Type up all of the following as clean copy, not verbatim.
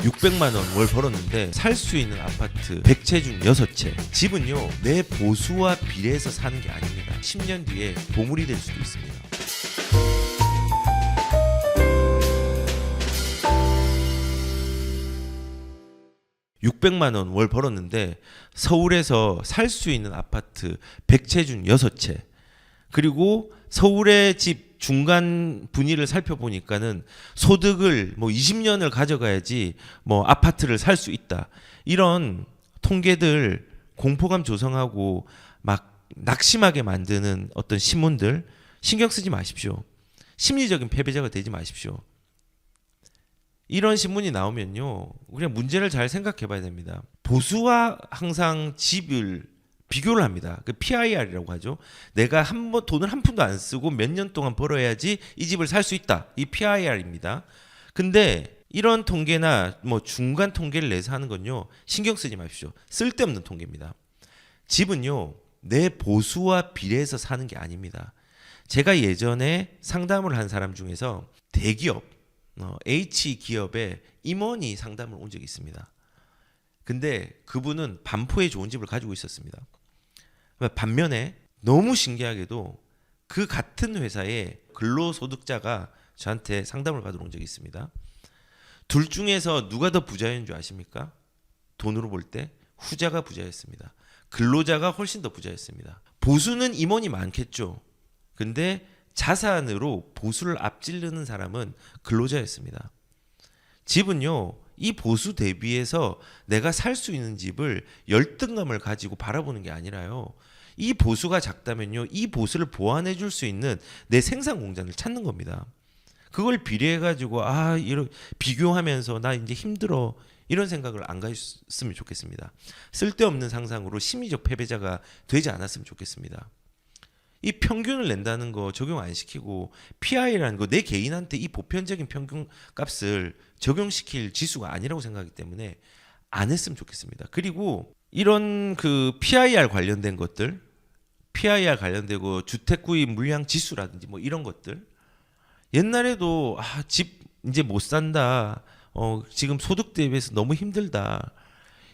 600만 원 월 벌었는데 살 수 있는 아파트 100채 중 6채. 집은요, 내 보수와 비례해서 사는 게 아닙니다. 10년 뒤에 보물이 될 수도 있습니다. (600만 원) 월 벌었는데 서울에서 살 수 있는 아파트 100채 중 6채. 그리고 서울의 집 중간 분위를 살펴보니까는 소득을 뭐 20년을 가져가야지 뭐 아파트를 살 수 있다. 이런 통계들 공포감 조성하고 막 낙심하게 만드는 어떤 신문들 신경 쓰지 마십시오. 심리적인 패배자가 되지 마십시오. 이런 신문이 나오면요, 그냥 문제를 잘 생각해 봐야 됩니다. 보수와 항상 집을 비교를 합니다. 그 PIR이라고 하죠. 내가 돈을 한 푼도 안 쓰고 몇 년 동안 벌어야지 이 집을 살 수 있다. 이 PIR입니다. 근데 이런 통계나 뭐 중간 통계를 내서 하는 건요, 신경 쓰지 마십시오. 쓸데없는 통계입니다. 집은요, 내 보수와 비례해서 사는 게 아닙니다. 제가 예전에 상담을 한 사람 중에서 대기업, H기업의 임원이 상담을 온 적이 있습니다. 근데 그분은 반포에 좋은 집을 가지고 있었습니다. 반면에 너무 신기하게도 그 같은 회사의 근로소득자가 저한테 상담을 받으러 온 적이 있습니다. 둘 중에서 누가 더 부자인 줄 아십니까? 돈으로 볼 때 후자가 부자였습니다. 근로자가 훨씬 더 부자였습니다. 보수는 임원이 많겠죠. 근데 자산으로 보수를 앞지르는 사람은 근로자였습니다. 집은요, 이 보수 대비해서 내가 살 수 있는 집을 열등감을 가지고 바라보는 게 아니라요, 이 보수가 작다면요, 이 보수를 보완해 줄 수 있는 내 생산 공장을 찾는 겁니다. 그걸 비례해 가지고 이런 비교하면서 나 이제 힘들어, 이런 생각을 안 가졌으면 좋겠습니다. 쓸데없는 상상으로 심리적 패배자가 되지 않았으면 좋겠습니다. 이 평균을 낸다는 거 적용 안 시키고 PI라는 거 내 개인한테 이 보편적인 평균 값을 적용시킬 지수가 아니라고 생각하기 때문에 안 했으면 좋겠습니다. 그리고 이런 그 PIR 관련된 것들, PIR 관련되고 주택 구입 물량 지수라든지 뭐 이런 것들, 옛날에도 집 이제 못 산다, 지금 소득 대비해서 너무 힘들다,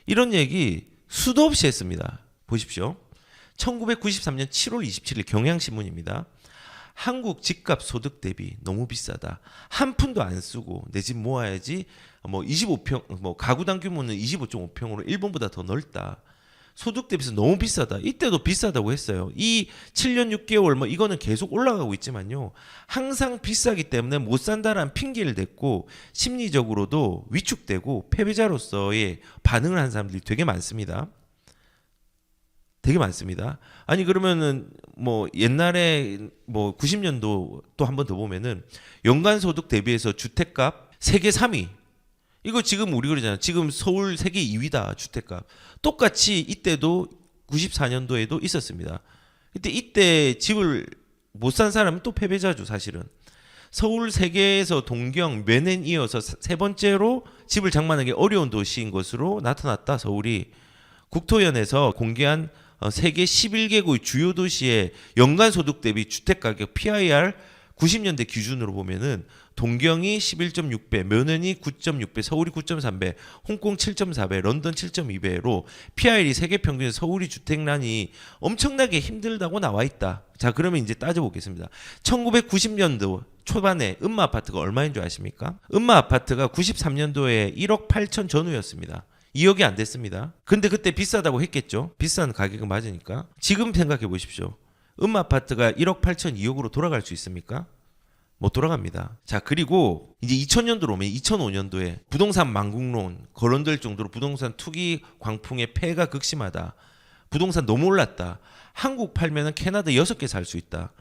이런 얘기 수도 없이 했습니다. 보십시오. 1993년 7월 27일 경향신문입니다. 한국 집값 소득 대비 너무 비싸다. 한 푼도 안 쓰고 내 집 모아야지. 25평, 가구당 규모는 25.5평으로 일본보다 더 넓다. 소득 대비해서 너무 비싸다. 이때도 비싸다고 했어요. 이 7년 6개월 이거는 계속 올라가고 있지만요, 항상 비싸기 때문에 못 산다라는 핑계를 댔고 심리적으로도 위축되고 패배자로서의 반응을 한 사람들이 되게 많습니다. 되게 많습니다. 아니 그러면은 옛날에 90년도 또 한 번 더 보면은 연간 소득 대비해서 주택값 세계 3위. 이거 지금 우리 그러잖아요. 지금 서울 세계 2위다 주택값. 똑같이 이때도 94년도에도 있었습니다. 이때 집을 못 산 사람은 또 패배자죠, 사실은. 서울 세계에서 동경, 면엔 이어서 세 번째로 집을 장만하기 어려운 도시인 것으로 나타났다. 서울이 국토연에서 공개한 세계 11개국 주요 도시의 연간 소득 대비 주택 가격 PIR 90년대 기준으로 보면은 동경이 11.6배, 면은이 9.6배, 서울이 9.3배, 홍콩 7.4배, 런던 7.2배로 PIR이 세계 평균 서울이 주택난이 엄청나게 힘들다고 나와 있다. 자, 그러면 이제 따져보겠습니다. 1990년도 초반에 음마 아파트가 얼마인 줄 아십니까? 음마 아파트가 93년도에 1억 8천 전후였습니다. 2억이 안 됐습니다. 근데 그때 비싸다고 했겠죠. 비싼 가격은 맞으니까. 지금 생각해 보십시오. 아파트가 1억 8천 2억으로 돌아갈 수 있습니까? 못 돌아갑니다. 자, 그리고 이제 2000년도로 오면 2005년도에 부동산 망국론 거론될 정도로 부동산 투기 광풍의 폐해가 극심하다. 부동산 너무 올랐다. 한국 팔면은 캐나다 6개 살 수 있다.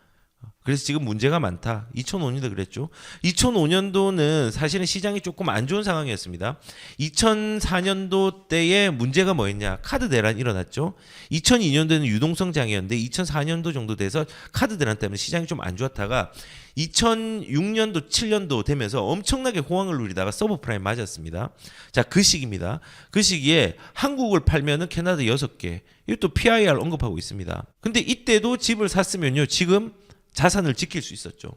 그래서 지금 문제가 많다. 2005년도 그랬죠. 2005년도는 사실은 시장이 조금 안 좋은 상황이었습니다. 2004년도 때에 문제가 뭐였냐? 카드 대란이 일어났죠. 2002년도에는 유동성 장애였는데 2004년도 정도 돼서 카드 대란 때문에 시장이 좀 안 좋았다가 2006년도 7년도 되면서 엄청나게 호황을 누리다가 서브프라임 맞았습니다. 자, 그 시기입니다. 그 시기에 한국을 팔면은 캐나다 6개. 이것도 PIR 언급하고 있습니다. 근데 이때도 집을 샀으면요, 지금 자산을 지킬 수 있었죠.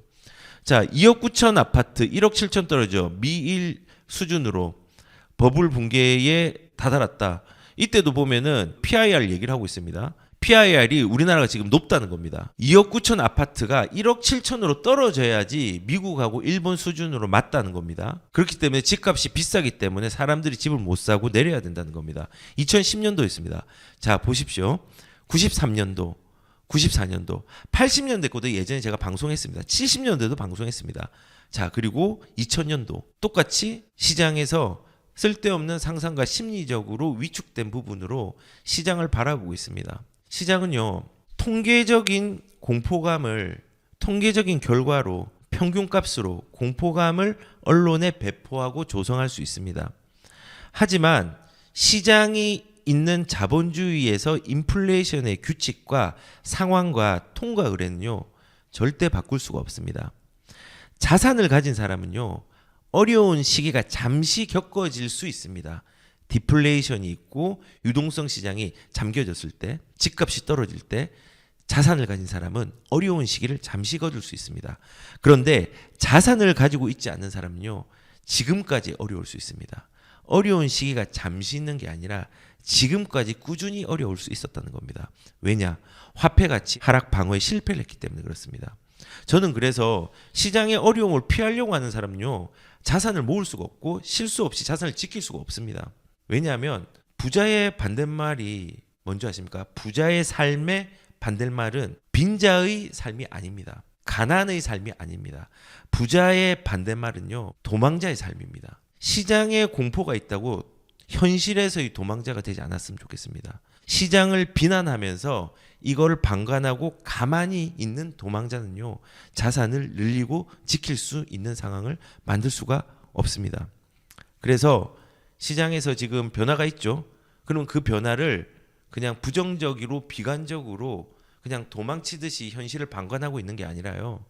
자, 2억 9천 아파트 1억 7천 떨어져 미일 수준으로 버블 붕괴에 다다랐다. 이때도 보면은 PIR 얘기를 하고 있습니다. PIR이 우리나라가 지금 높다는 겁니다. 2억 9천 아파트가 1억 7천으로 떨어져야지 미국하고 일본 수준으로 맞다는 겁니다. 그렇기 때문에 집값이 비싸기 때문에 사람들이 집을 못 사고 내려야 된다는 겁니다. 2010년도였습니다. 자, 보십시오. 93년도, 94년도, 80년대 거도 예전에 제가 방송했습니다. 70년대도 방송했습니다. 자, 그리고 2000년도 똑같이 시장에서 쓸데없는 상상과 심리적으로 위축된 부분으로 시장을 바라보고 있습니다. 시장은요, 통계적인 결과로 평균값으로 공포감을 언론에 배포하고 조성할 수 있습니다. 하지만 시장이 있는 자본주의에서 인플레이션의 규칙과 상황과 통과 의뢰는요, 절대 바꿀 수가 없습니다. 자산을 가진 사람은요, 어려운 시기가 잠시 겪어질 수 있습니다. 디플레이션이 있고 유동성 시장이 잠겨졌을 때, 집값이 떨어질 때 자산을 가진 사람은 어려운 시기를 잠시 거둘 수 있습니다. 그런데 자산을 가지고 있지 않는 사람은요, 지금까지 어려울 수 있습니다. 어려운 시기가 잠시 있는 게 아니라 지금까지 꾸준히 어려울 수 있었다는 겁니다. 왜냐? 화폐 가치 하락 방어에 실패를 했기 때문에 그렇습니다. 저는 그래서 시장의 어려움을 피하려고 하는 사람은요, 자산을 모을 수가 없고 실수 없이 자산을 지킬 수가 없습니다. 왜냐하면 부자의 반대말이 뭔지 아십니까? 부자의 삶의 반대말은 빈자의 삶이 아닙니다. 가난의 삶이 아닙니다. 부자의 반대말은요, 도망자의 삶입니다. 시장에 공포가 있다고 현실에서의 도망자가 되지 않았으면 좋겠습니다. 시장을 비난하면서 이걸 방관하고 가만히 있는 도망자는요, 자산을 늘리고 지킬 수 있는 상황을 만들 수가 없습니다. 그래서 시장에서 지금 변화가 있죠. 그러면 그 변화를 그냥 부정적으로 비관적으로 그냥 도망치듯이 현실을 방관하고 있는 게 아니라요,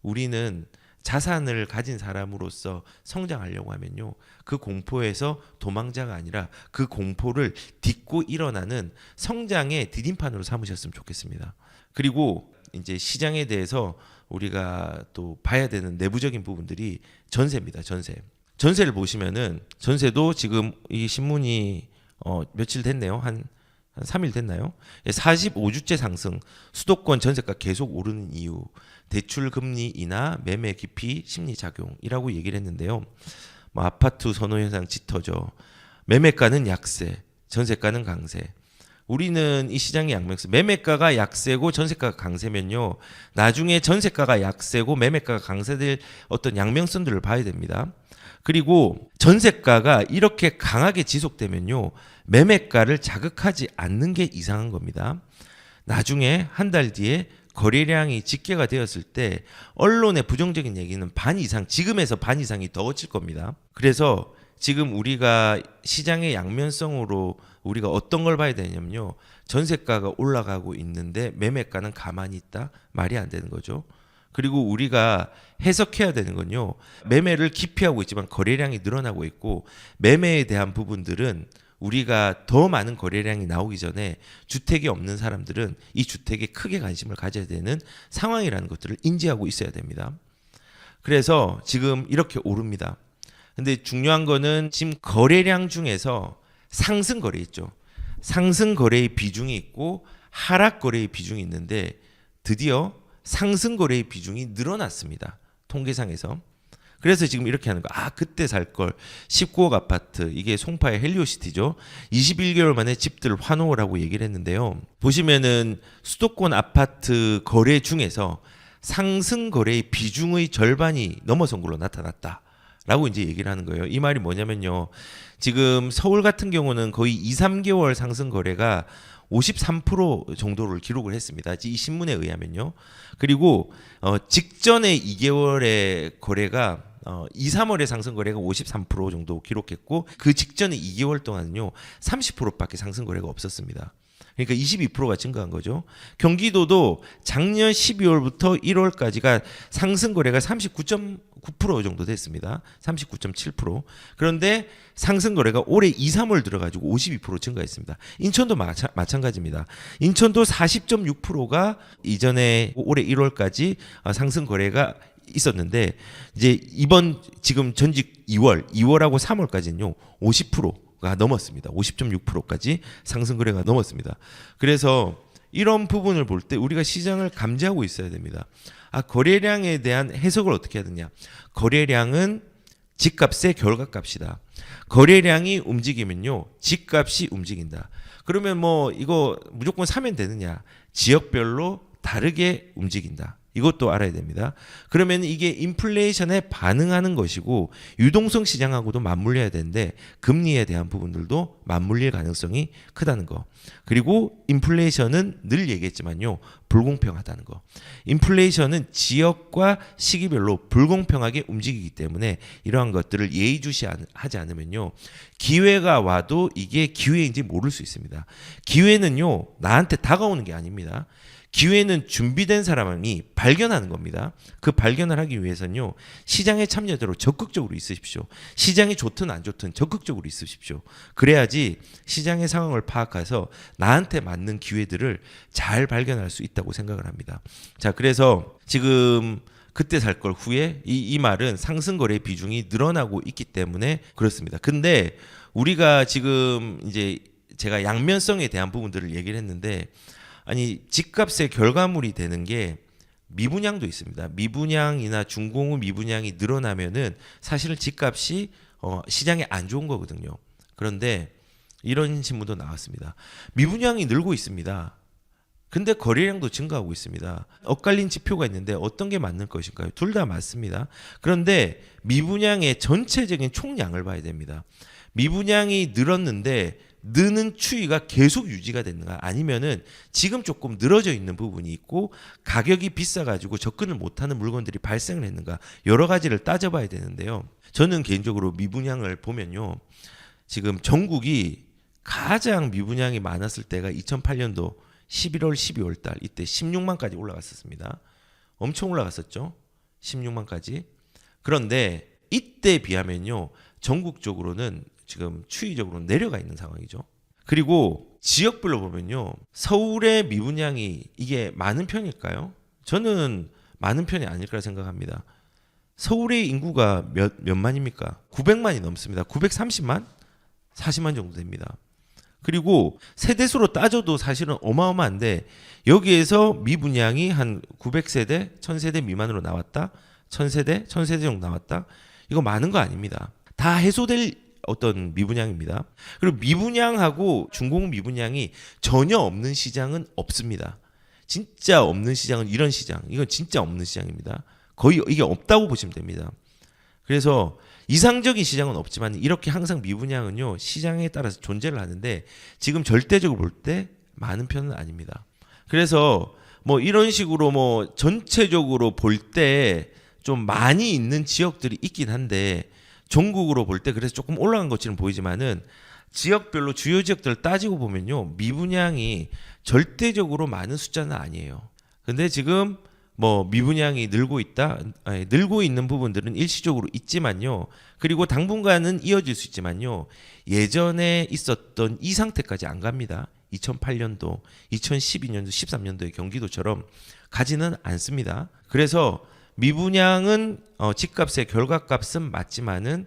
우리는 자산을 가진 사람으로서 성장하려고 하면요, 그 공포에서 도망자가 아니라 그 공포를 딛고 일어나는 성장의 디딤판으로 삼으셨으면 좋겠습니다. 그리고 이제 시장에 대해서 우리가 또 봐야 되는 내부적인 부분들이 전세입니다. 전세를 보시면은, 전세도 지금 이 신문이 며칠 됐네요. 한 3일 됐나요? 45주째 상승, 수도권 전세가 계속 오르는 이유, 대출 금리 인하, 매매 기피 심리 작용이라고 얘기를 했는데요. 뭐 아파트 선호 현상 짙어져, 매매가는 약세, 전세가는 강세. 우리는 이 시장의 양면성, 매매가가 약세고 전세가가 강세면요, 나중에 전세가가 약세고 매매가가 강세될 어떤 양면성들을 봐야 됩니다. 그리고 전세가가 이렇게 강하게 지속되면요, 매매가를 자극하지 않는 게 이상한 겁니다. 나중에 한 달 뒤에 거래량이 집계가 되었을 때 언론의 부정적인 얘기는 반 이상, 지금에서 반 이상이 더 거칠 겁니다. 그래서 지금 우리가 시장의 양면성으로 우리가 어떤 걸 봐야 되냐면요, 전세가가 올라가고 있는데 매매가는 가만히 있다? 말이 안 되는 거죠. 그리고 우리가 해석해야 되는 건요, 매매를 기피하고 있지만 거래량이 늘어나고 있고, 매매에 대한 부분들은 우리가 더 많은 거래량이 나오기 전에 주택이 없는 사람들은 이 주택에 크게 관심을 가져야 되는 상황이라는 것들을 인지하고 있어야 됩니다. 그래서 지금 이렇게 오릅니다. 근데 중요한 거는 지금 거래량 중에서 상승 거래 있죠. 상승 거래의 비중이 있고 하락 거래의 비중이 있는데, 드디어 상승 거래의 비중이 늘어났습니다. 통계상에서. 그래서 지금 이렇게 하는 거. 그때 살 걸. 19억 아파트. 이게 송파의 헬리오시티죠. 21개월 만에 집들 환호를 하고 얘기를 했는데요. 보시면은 수도권 아파트 거래 중에서 상승 거래의 비중의 절반이 넘어선 걸로 나타났다. 라고 이제 얘기를 하는 거예요. 이 말이 뭐냐면요, 지금 서울 같은 경우는 거의 2, 3개월 상승 거래가 53% 정도를 기록을 했습니다. 이 신문에 의하면요. 그리고 직전에 2개월의 거래가 2, 3월의 상승 거래가 53% 정도 기록했고, 그 직전에 2개월 동안은요 30%밖에 상승 거래가 없었습니다. 그러니까 22%가 증가한 거죠. 경기도도 작년 12월부터 1월까지가 상승 거래가 39.9% 정도 됐습니다. 39.7%. 그런데 상승 거래가 올해 2, 3월 들어가지고 52% 증가했습니다. 인천도 마찬가지입니다. 인천도 40.6%가 이전에 올해 1월까지 상승 거래가 있었는데 이제 이번 지금 전직 2월하고 3월까지는요 50%가 넘었습니다. 50.6%까지 상승 거래가 넘었습니다. 그래서 이런 부분을 볼 때 우리가 시장을 감지하고 있어야 됩니다. 거래량에 대한 해석을 어떻게 해야 되냐? 거래량은 집값의 결과값이다. 거래량이 움직이면요 집값이 움직인다. 그러면 뭐 이거 무조건 사면 되느냐? 지역별로 다르게 움직인다. 이것도 알아야 됩니다. 그러면 이게 인플레이션에 반응하는 것이고 유동성 시장하고도 맞물려야 되는데 금리에 대한 부분들도 맞물릴 가능성이 크다는 거. 그리고 인플레이션은 늘 얘기했지만요. 불공평하다는 거. 인플레이션은 지역과 시기별로 불공평하게 움직이기 때문에 이러한 것들을 예의주시하지 않으면요. 기회가 와도 이게 기회인지 모를 수 있습니다. 기회는요. 나한테 다가오는 게 아닙니다. 기회는 준비된 사람이 발견하는 겁니다. 그 발견을 하기 위해서는요. 시장의 참여자로 적극적으로 있으십시오. 시장이 좋든 안 좋든 적극적으로 있으십시오. 그래야지 시장의 상황을 파악해서 나한테 맞는 기회들을 잘 발견할 수 있다고 생각을 합니다. 자, 그래서 지금 그때 살 걸 후에 이 말은 상승 거래 비중이 늘어나고 있기 때문에 그렇습니다. 근데 우리가 지금 이제 제가 양면성에 대한 부분들을 얘기를 했는데 아니 집값의 결과물이 되는 게 미분양도 있습니다. 미분양이나 중공업 미분양이 늘어나면은 사실은 집값이 시장에 안 좋은 거거든요. 그런데 이런 신문도 나왔습니다. 미분양이 늘고 있습니다. 근데 거래량도 증가하고 있습니다. 엇갈린 지표가 있는데 어떤 게 맞는 것인가요? 둘 다 맞습니다. 그런데 미분양의 전체적인 총량을 봐야 됩니다. 미분양이 늘었는데 느는 추이가 계속 유지가 됐는가 아니면은 지금 조금 늘어져 있는 부분이 있고 가격이 비싸가지고 접근을 못하는 물건들이 발생을 했는가 여러 가지를 따져봐야 되는데요. 저는 개인적으로 미분양을 보면요. 지금 전국이 가장 미분양이 많았을 때가 2008년도 11월 12월 달 이때 16만까지 올라갔었습니다. 엄청 올라갔었죠. 16만까지. 그런데 이때 비하면요. 전국적으로는 지금 추이적으로 내려가 있는 상황이죠. 그리고 지역별로 보면요. 서울의 미분양이 이게 많은 편일까요? 저는 많은 편이 아닐 거라 생각합니다. 서울의 인구가 몇만입니까? 900만이 넘습니다. 930만? 40만 정도 됩니다. 그리고 세대수로 따져도 사실은 어마어마한데 여기에서 미분양이 한 900세대, 1000세대 미만으로 나왔다. 1000세대 정도 나왔다. 이거 많은 거 아닙니다. 다 해소될 어떤 미분양입니다. 그리고 미분양하고 중공업 미분양이 전혀 없는 시장은 없습니다. 진짜 없는 시장은 이런 시장. 이건 진짜 없는 시장입니다. 거의 이게 없다고 보시면 됩니다. 그래서 이상적인 시장은 없지만 이렇게 항상 미분양은요. 시장에 따라서 존재를 하는데 지금 절대적으로 볼 때 많은 편은 아닙니다. 그래서 뭐 이런 식으로 뭐 전체적으로 볼 때 좀 많이 있는 지역들이 있긴 한데 전국으로 볼 때 그래서 조금 올라간 것처럼 보이지만은 지역별로 주요 지역들을 따지고 보면요. 미분양이 절대적으로 많은 숫자는 아니에요. 근데 지금 뭐 미분양이 늘고 있다. 늘고 있는 부분들은 일시적으로 있지만요. 그리고 당분간은 이어질 수 있지만요. 예전에 있었던 이 상태까지 안 갑니다. 2008년도, 2012년도, 13년도의 경기도처럼 가지는 않습니다. 그래서 미분양은 집값의 결과값은 맞지만은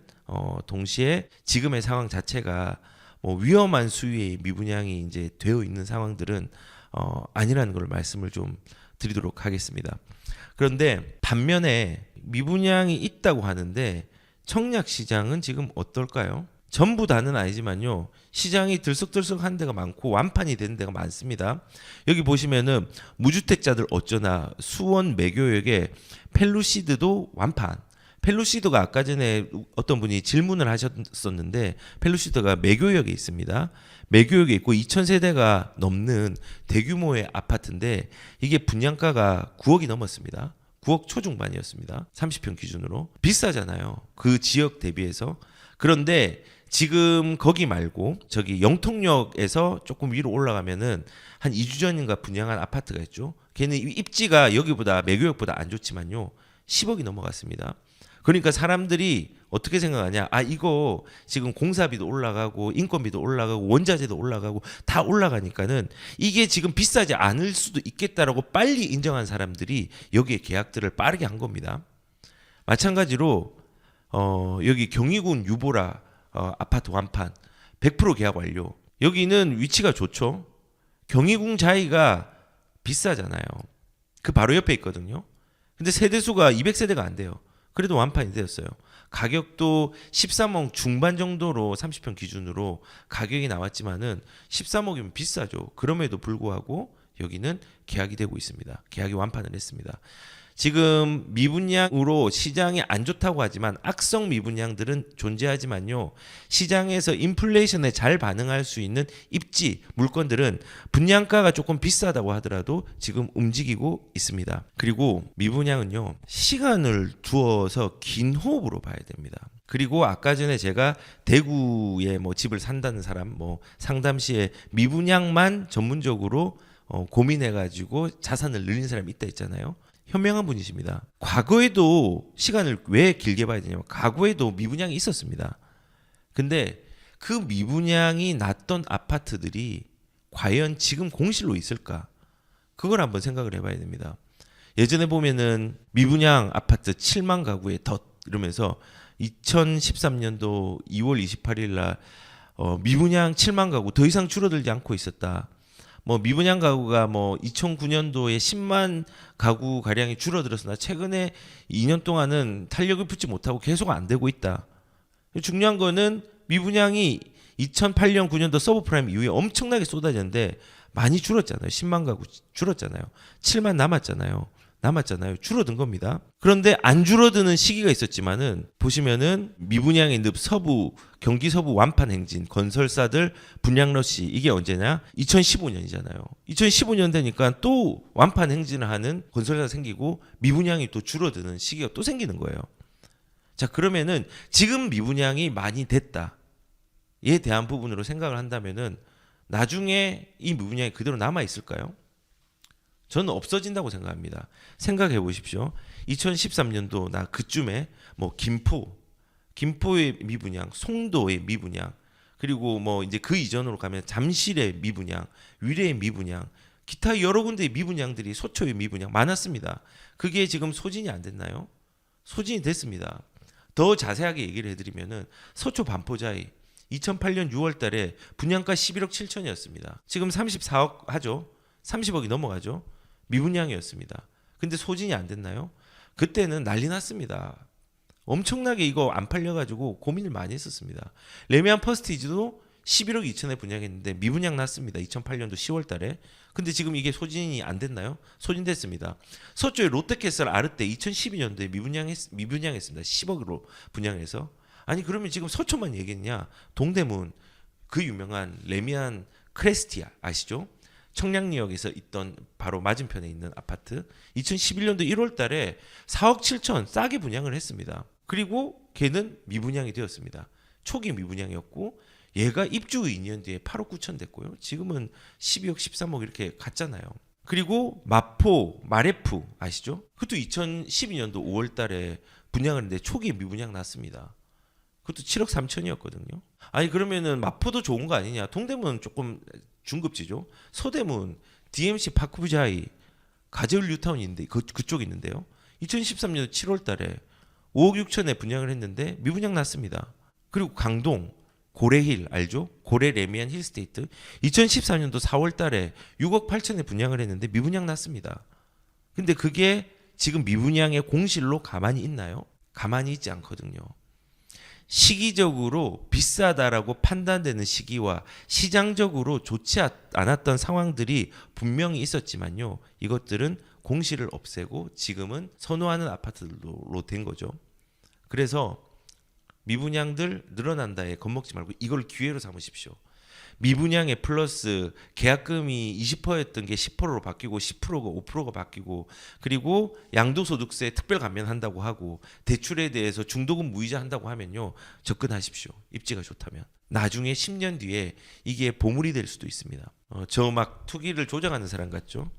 동시에 지금의 상황 자체가 뭐 위험한 수위의 미분양이 이제 되어 있는 상황들은 아니라는 걸 말씀을 좀 드리도록 하겠습니다. 그런데 반면에 미분양이 있다고 하는데 청약 시장은 지금 어떨까요? 전부 다는 아니지만요. 시장이 들썩들썩한 데가 많고 완판이 되는 데가 많습니다. 여기 보시면은 무주택자들 어쩌나 수원 매교역에 펠루시드도 완판. 펠루시드가 아까 전에 어떤 분이 질문을 하셨었는데 펠루시드가 매교역에 있습니다. 매교역에 있고 2,000세대가 넘는 대규모의 아파트인데 이게 분양가가 9억이 넘었습니다. 9억 초중반이었습니다. 30평 기준으로. 비싸잖아요. 그 지역 대비해서. 그런데 지금 거기 말고 저기 영통역에서 조금 위로 올라가면은 한 2주 전인가 분양한 아파트가 있죠. 걔는 입지가 여기보다 매교역보다 안 좋지만요. 10억이 넘어갔습니다. 그러니까 사람들이 어떻게 생각하냐? 이거 지금 공사비도 올라가고 인건비도 올라가고 원자재도 올라가고 다 올라가니까는 이게 지금 비싸지 않을 수도 있겠다라고 빨리 인정한 사람들이 여기에 계약들을 빠르게 한 겁니다. 마찬가지로 여기 경희군 유보라 아파트 완판 100% 계약 완료. 여기는 위치가 좋죠. 경희궁 자이가 비싸잖아요. 그 바로 옆에 있거든요. 근데 세대수가 200세대가 안 돼요. 그래도 완판이 되었어요. 가격도 13억 중반 정도로 30평 기준으로 가격이 나왔지만은 13억이면 비싸죠. 그럼에도 불구하고 여기는 계약이 되고 있습니다. 계약이 완판을 했습니다. 지금 미분양으로 시장이 안 좋다고 하지만 악성 미분양들은 존재하지만요. 시장에서 인플레이션에 잘 반응할 수 있는 입지 물건들은 분양가가 조금 비싸다고 하더라도 지금 움직이고 있습니다. 그리고 미분양은요. 시간을 두어서 긴 호흡으로 봐야 됩니다. 그리고 아까 전에 제가 대구에 뭐 집을 산다는 사람 뭐 상담시에 미분양만 전문적으로 고민해가지고 자산을 늘린 사람이 있다 했잖아요. 현명한 분이십니다. 과거에도 시간을 왜 길게 봐야 되냐면 과거에도 미분양이 있었습니다. 근데 그 미분양이 났던 아파트들이 과연 지금 공실로 있을까? 그걸 한번 생각을 해봐야 됩니다. 예전에 보면은 미분양 아파트 7만 가구의 덫 이러면서 2013년도 2월 28일 날 미분양 7만 가구 더 이상 줄어들지 않고 있었다. 뭐 미분양 가구가 뭐 2009년도에 10만 가구 가량이 줄어들었으나 최근에 2년 동안은 탄력을 붙지 못하고 계속 안 되고 있다. 중요한 거는 미분양이 2008년 9년도 서브프라임 이후에 엄청나게 쏟아졌는데 많이 줄었잖아요. 10만 가구 줄었잖아요. 7만 남았잖아요. 줄어든 겁니다. 그런데 안 줄어드는 시기가 있었지만은 보시면은 미분양의 늪 서부 경기 서부 완판 행진 건설사들 분양 러시 이게 언제냐? 2015년이잖아요. 2015년 되니까 또 완판 행진을 하는 건설사 생기고 미분양이 또 줄어드는 시기가 또 생기는 거예요. 자, 그러면은 지금 미분양이 많이 됐다에 대한 부분으로 생각을 한다면은 나중에 이 미분양이 그대로 남아 있을까요? 저는 없어진다고 생각합니다. 생각해 보십시오. 2013년도 나 그쯤에 뭐 김포의 미분양, 송도의 미분양, 그리고 뭐 이제 그 이전으로 가면 잠실의 미분양, 위례의 미분양, 기타 여러 군데의 미분양들이 소초의 미분양 많았습니다. 그게 지금 소진이 안 됐나요? 소진이 됐습니다. 더 자세하게 얘기를 해드리면은 서초 반포자이 2008년 6월 달에 분양가 11억 7천이었습니다. 지금 34억 하죠. 30억이 넘어가죠. 미분양이었습니다. 근데 소진이 안 됐나요? 그때는 난리 났습니다. 엄청나게 이거 안 팔려가지고 고민을 많이 했었습니다. 레미안 퍼스티지도 11억 2천에 분양했는데 미분양 났습니다. 2008년도 10월 달에. 근데 지금 이게 소진이 안 됐나요? 소진됐습니다. 서초의 롯데캐슬 아르떼 2012년도에 미분양했습니다. 10억으로 분양해서. 아니 그러면 지금 서초만 얘기했냐? 동대문 그 유명한 레미안 크레스티아 아시죠? 청량리역에서 있던 바로 맞은편에 있는 아파트 2011년도 1월 달에 4억 7천 싸게 분양을 했습니다. 그리고 걔는 미분양이 되었습니다. 초기 미분양이었고 얘가 입주 2년 뒤에 8억 9천 됐고요. 지금은 12억 13억 이렇게 갔잖아요. 그리고 마포 마레프 아시죠? 그것도 2012년도 5월 달에 분양을 했는데 초기 미분양 났습니다. 그것도 7억 3천이었거든요. 아니 그러면은 마포도 좋은 거 아니냐? 동대문 조금 중급지죠. 서대문 DMC 파크부자이 가재울 뉴타운이 있는데 그쪽 있는데요. 2013년 7월 달에 5억 6천에 분양을 했는데 미분양 났습니다. 그리고 강동 고래힐 알죠? 고래 레미안 힐스테이트 2014년도 4월 달에 6억 8천에 분양을 했는데 미분양 났습니다. 근데 그게 지금 미분양의 공실로 가만히 있나요? 가만히 있지 않거든요. 시기적으로 비싸다라고 판단되는 시기와 시장적으로 좋지 않았던 상황들이 분명히 있었지만요. 이것들은 공실을 없애고 지금은 선호하는 아파트로 된 거죠. 그래서 미분양들 늘어난다에 겁먹지 말고 이걸 기회로 삼으십시오. 미분양에 플러스 계약금이 20%였던 게 10%로 바뀌고 10%가 5%가 바뀌고 그리고 양도소득세 특별 감면한다고 하고 대출에 대해서 중도금 무이자 한다고 하면요. 접근하십시오. 입지가 좋다면. 나중에 10년 뒤에 이게 보물이 될 수도 있습니다. 저 막 투기를 조장하는 사람 같죠?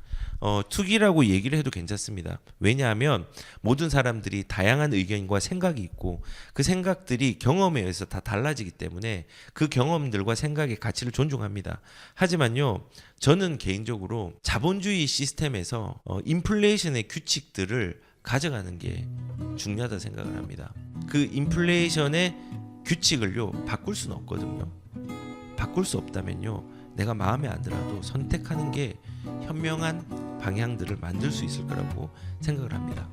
투기라고 얘기를 해도 괜찮습니다. 왜냐하면 모든 사람들이 다양한 의견과 생각이 있고 그 생각들이 경험에 의해서 다 달라지기 때문에 그 경험들과 생각의 가치를 존중합니다. 하지만요, 저는 개인적으로 자본주의 시스템에서 인플레이션의 규칙들을 가져가는 게 중요하다 생각을 합니다. 그 인플레이션의 규칙을요 바꿀 수는 없거든요. 바꿀 수 없다면요 내가 마음에 안 들어도 선택하는 게 현명한 방향들을 만들 수 있을 거라고 생각을 합니다.